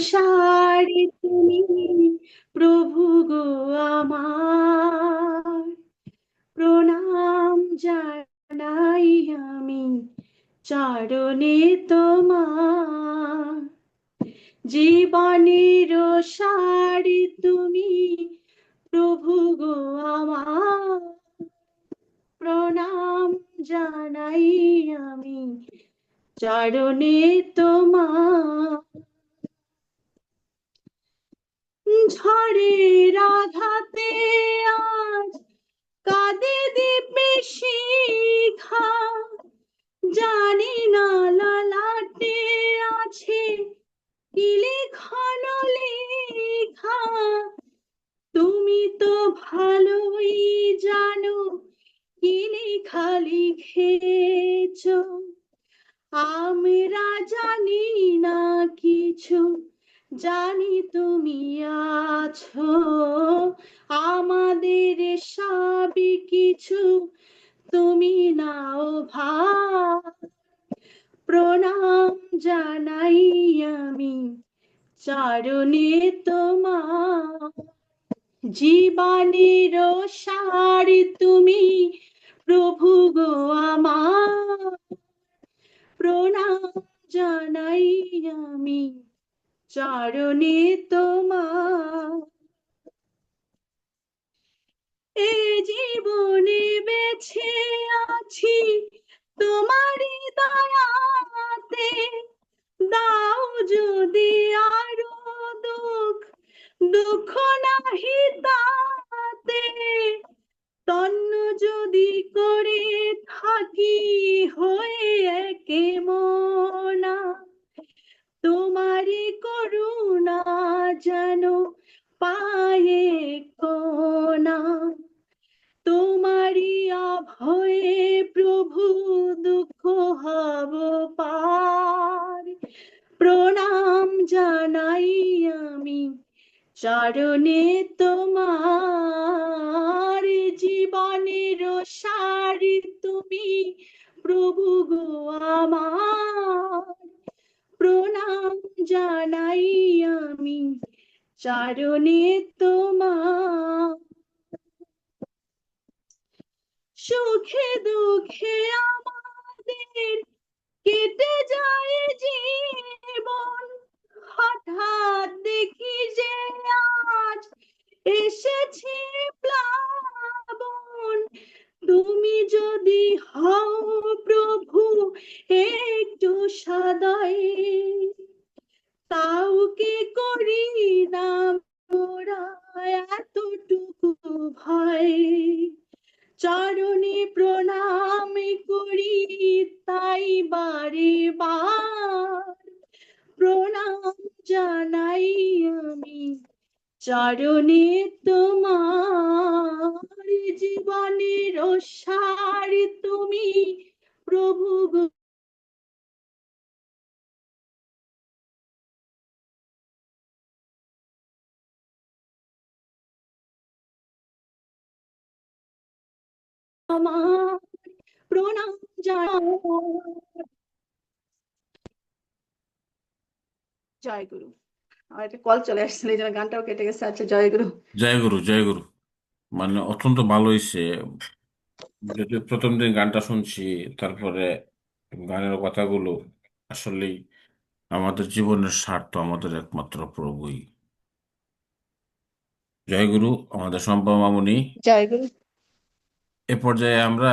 সারি তুমি প্রভু গো আমার, প্রণাম জানাই আমি চরণে তোমার। জীবনের সারি তুমি প্রভু গো আমার, প্রণাম জানাই আমি চরণে তোমার। ঝড়ের আঘাতে আজ কাঁদে দিবে শিখা, জানি না লালাটে আছে কি লেখানো লেখা। তুমি তো ভালোই জানো কি লেখা লিখেছ, আমরা জানি না কিছু, জানি তুমি আছো। আমাদের সবই কিছু তুমি নাও ভার, প্রণাম জানাই আমি চরণে তোমার। জীবনের সার তুমি প্রভু গো আমার, প্রণাম জানাই আমি চরণে তোমার। এ জীবনে বেছে আছি তোমারই দয়াতে, দাও যদি আরো দুঃখ, দুঃখ নাহি তাতে। তন্ন যদি করে থাকি হয়ে একে মনা, তোমারই করুণা যেন পায়ে কোনা। তোমারই অভয়ে প্রভু দুঃখ হব পার, প্রণাম জানাই আমি চরণে তোমার। জীবনের সার তুমি প্রভু গো আমার, প্রণাম জানাই আমি চরণে তোমার। সুখে দুঃখে আমাদের কেটে যায় জীবন, হঠাৎ দেখি যে আজ এসেছে প্লাবন। তুমি যদি হও প্রভু একটু সদয়ে, তাও কি করি না মোরা এতটুকু ভয়। চরণে প্রণাম করি তাই বারে বার, প্রণাম জানাই আমি চরণে তোমার। জীবনের সার তুমি প্রভু গো আমার, প্রণাম জানাই। জয় গুরু। আমার একটা কল চলে আসছিল, এই জন্য গানটাও কেটে গেছে। আচ্ছা, জয় গুরু। জয় গুরু, জয় গুরু। মানে অত্যন্ত ভালো হয়েছে। যদিও প্রথম দিন গানটা শুনছি, তারপরে গানের কথাগুলো আসলেই আমাদের জীবনের স্বার্থ, আমাদের একমাত্র প্রভুই। জয় গুরু, আমাদের সম্পা মামুনি। জয় গুরু। এ পর্যায়ে আমরা